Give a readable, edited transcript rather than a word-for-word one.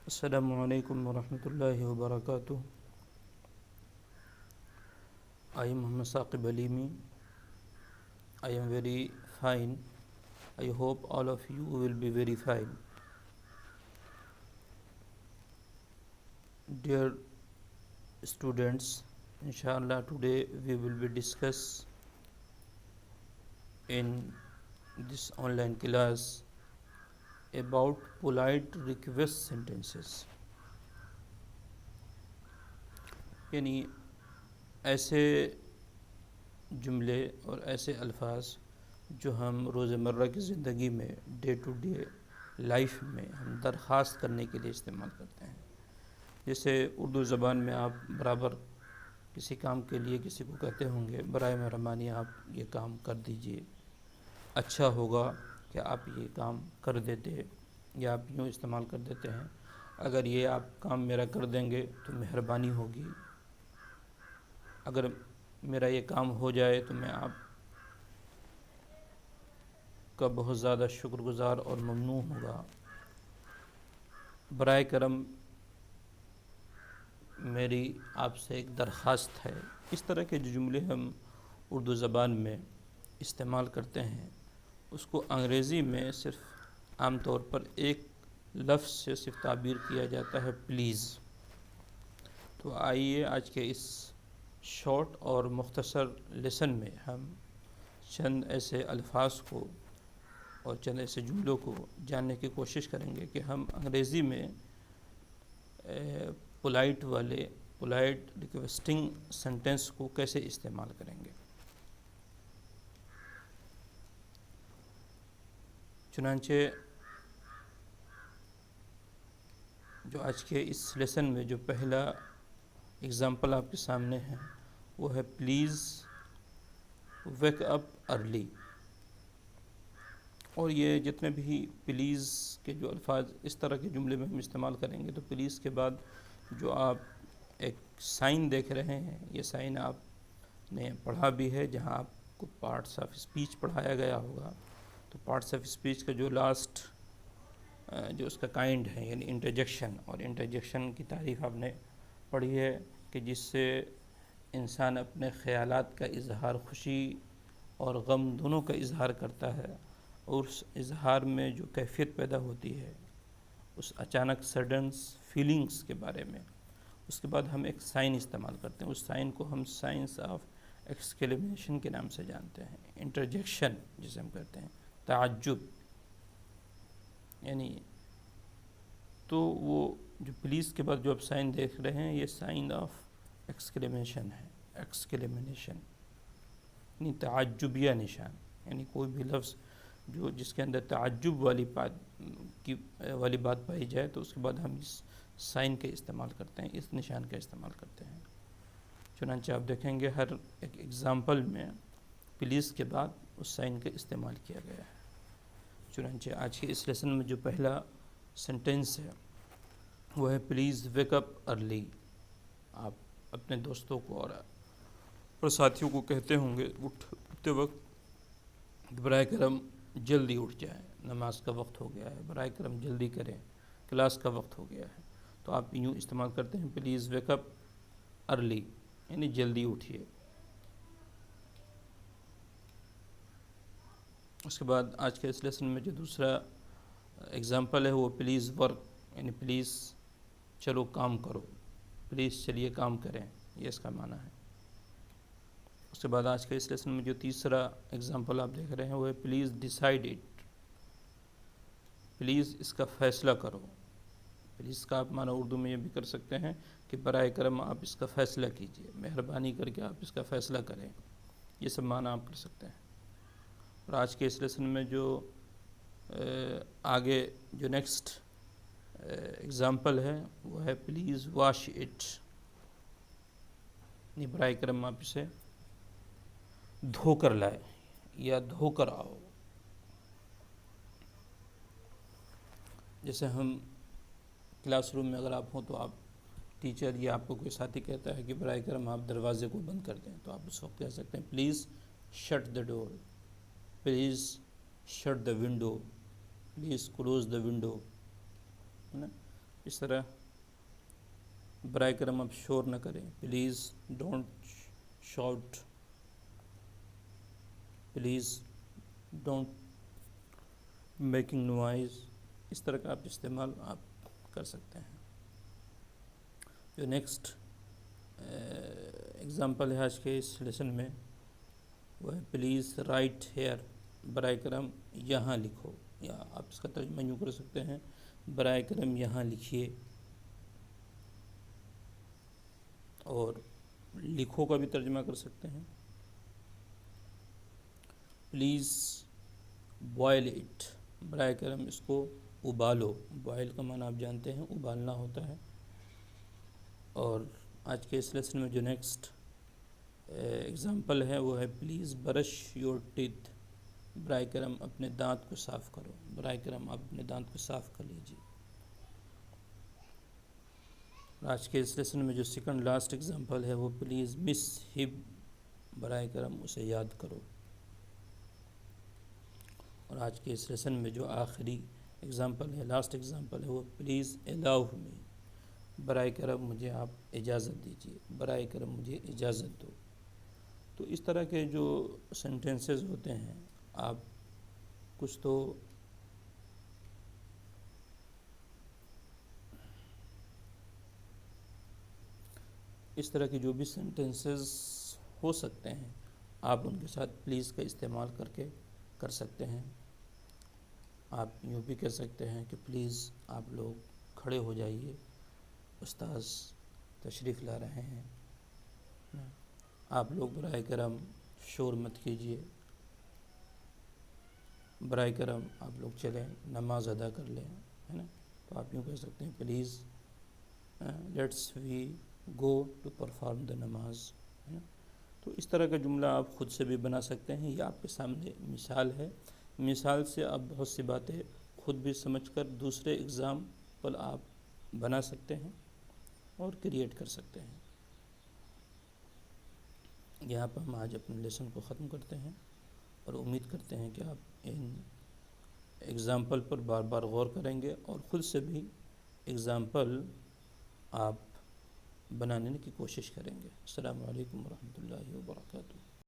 السلام علیکم ورحمۃ اللہ وبرکاتہ. I am Muhammad Saqib Alimi. I am very fine. I hope all of you will be very fine. Dear students, inshallah today we will be discuss in this online class about polite request sentences. یعنی ایسے جملے اور ایسے الفاظ جو ہم روزمرہ کی زندگی میں ڈے ٹو ڈے لائف میں ہم درخواست کرنے کے لیے استعمال کرتے ہیں. جیسے اردو زبان میں آپ برابر کسی کام کے لیے کسی کو کہتے ہوں گے برائے مہربانی آپ یہ کام کر دیجئے، اچھا ہوگا کہ آپ یہ کام کر دیتے، یا آپ یوں استعمال کر دیتے ہیں اگر یہ آپ کام میرا کر دیں گے تو مہربانی ہوگی، اگر میرا یہ کام ہو جائے تو میں آپ کا بہت زیادہ شکر گزار اور ممنون ہوگا، برائے کرم میری آپ سے ایک درخواست ہے. اس طرح کے جو جملے ہم اردو زبان میں استعمال کرتے ہیں اس کو انگریزی میں صرف عام طور پر ایک لفظ سے صرف تعبیر کیا جاتا ہے پلیز. تو آئیے آج کے اس شارٹ اور مختصر لیسن میں ہم چند ایسے الفاظ کو اور چند ایسے جملوں کو جاننے کی کوشش کریں گے کہ ہم انگریزی میں پولائٹ ریکویسٹنگ سینٹینس کو کیسے استعمال کریں گے. چنانچہ جو آج کے اس لیسن میں جو پہلا اگزامپل آپ کے سامنے ہے وہ ہے پلیز ویک اپ ارلی. اور یہ جتنے بھی پلیز کے جو الفاظ اس طرح کے جملے میں ہم استعمال کریں گے تو پلیز کے بعد جو آپ ایک سائن دیکھ رہے ہیں یہ سائن آپ نے پڑھا بھی ہے جہاں آپ کو پارٹس آف اسپیچ پڑھایا گیا ہوگا. تو پارٹس آف اسپیچ کا جو لاسٹ جو اس کا کائنڈ ہے یعنی انٹرجیکشن، اور انٹرجیکشن کی تعریف آپ نے پڑھی ہے کہ جس سے انسان اپنے خیالات کا اظہار، خوشی اور غم دونوں کا اظہار کرتا ہے، اور اس اظہار میں جو کیفیت پیدا ہوتی ہے اس اچانک سڈنس فیلنگز کے بارے میں. اس کے بعد ہم ایک سائن استعمال کرتے ہیں، اس سائن کو ہم سائنس آف ایکسکلیمیشن کے نام سے جانتے ہیں. انٹرجیکشن جسے ہم کہتے ہیں تعجب، یعنی تو وہ جو پلیز کے بعد جو آپ سائن دیکھ رہے ہیں یہ سائن آف ایکسکلیمیشن ہے. ایکسکلیمیشن یعنی تعجبیہ نشان، یعنی کوئی بھی لفظ جو جس کے اندر تعجب والی بات پائی جائے تو اس کے بعد ہم اس سائن کے استعمال کرتے ہیں، اس نشان کا استعمال کرتے ہیں. چنانچہ آپ دیکھیں گے ہر ایک ایگزامپل میں پلیز کے بعد اس سائن کا استعمال کیا گیا ہے. چنانچہ آج کے اس لیسن میں جو پہلا سینٹینس ہے وہ ہے پلیز ویک اپ ارلی. آپ اپنے دوستوں کو اور ساتھیوں کو کہتے ہوں گے اٹھتے وقت برائے کرم جلدی اٹھ جائیں، نماز کا وقت ہو گیا ہے، برائے کرم جلدی کریں، کلاس کا وقت ہو گیا ہے. تو آپ یوں استعمال کرتے ہیں پلیز ویک اپ ارلی یعنی جلدی اٹھیے. اس کے بعد آج کے اس لیسن میں جو دوسرا ایگزامپل ہے وہ پلیز ورک یعنی پلیز چلو کام کرو، پلیز چلیے کام کریں، یہ اس کا معنی ہے. اس کے بعد آج کے اس لیسن میں جو تیسرا ایگزامپل آپ دیکھ رہے ہیں وہ ہے پلیز ڈیسائیڈ اٹ. پلیز اس کا فیصلہ کرو. پلیز کا آپ معنی اردو میں یہ بھی کر سکتے ہیں کہ برائے کرم آپ اس کا فیصلہ کیجیے، مہربانی کر کے آپ اس کا فیصلہ کریں، یہ سب معنی آپ کر سکتے ہیں. اور آج کے اس لیسن میں جو آگے جو نیکسٹ ایگزامپل ہے وہ ہے پلیز واش اٹ. یعنی برائے کرم آپ اسے دھو کر لائے یا دھو کر آؤ. جیسے ہم کلاس روم میں اگر آپ ہوں تو آپ ٹیچر یا آپ کو کوئی ساتھی کہتا ہے کہ برائے کرم آپ دروازے کو بند کر دیں تو آپ اس وقت کہہ سکتے ہیں please shut the door, please shut the window, please close the window, ہے نا. اس طرح برائے کرم آپ شور نہ کریں. Please don't shout. Please don't making noise. اس طرح کا آپ استعمال آپ کر سکتے ہیں. جو نیکسٹ اگزامپل ہے آج کے اس لیسن میں وہ ہے پلیز رائٹ ہیئر. برائے کرم یہاں لکھو، یا آپ اس کا ترجمہ یوں کر سکتے ہیں برائے کرم یہاں لکھیے. اور لکھو کا بھی ترجمہ کر سکتے ہیں پلیز بوائل اٹ. برائے کرم اس کو ابالو. بوائل کا معنی آپ جانتے ہیں ابالنا ہوتا ہے. اور آج کے اس لیسن میں جو نیکسٹ اگزامپل ہے وہ ہے پلیز برش یور ٹیتھ. برائے کرم اپنے دانت کو صاف کرو. برائے کرم آپ اپنے دانت کو صاف کر لیجیے. آج کے اس لیسن میں جو سیکنڈ لاسٹ اگزامپل ہے وہ پلیز مس ہب. برائے کرم اسے یاد کرو. اور آج کے اس لیسن میں جو آخری اگزامپل ہے، لاسٹ اگزامپل ہے، وہ پلیز الاؤ می. برائے کرم مجھے آپ اجازت دیجیے. برائے کرم مجھے اجازت دو. تو اس طرح کے جو سینٹینسز ہوتے ہیں آپ کچھ تو اس طرح کے جو بھی سینٹینسز ہو سکتے ہیں آپ ان کے ساتھ پلیز کا استعمال کر سکتے ہیں. آپ یوں بھی کہہ سکتے ہیں کہ پلیز آپ لوگ کھڑے ہو جائیے، استاذ تشریف لا رہے ہیں. آپ لوگ برائے کرم شور مت کیجیے. برائے کرم آپ لوگ چلیں نماز ادا کر لیں، ہے نا. تو آپ یوں کہہ سکتے ہیں please let's we go to perform the نماز، ہے نا. تو اس طرح کا جملہ آپ خود سے بھی بنا سکتے ہیں. یہ آپ کے سامنے مثال ہے. مثال سے آپ بہت سی باتیں خود بھی سمجھ کر دوسرے اگزامپل آپ بنا سکتے ہیں اور کریٹ کر سکتے ہیں. یہاں پر ہم آج اپنے لیسن کو ختم کرتے ہیں اور امید کرتے ہیں کہ آپ ان اگزامپل پر بار بار غور کریں گے اور خود سے بھی اگزامپل آپ بنانے کی کوشش کریں گے. السلام علیکم ورحمۃ اللہ وبرکاتہ.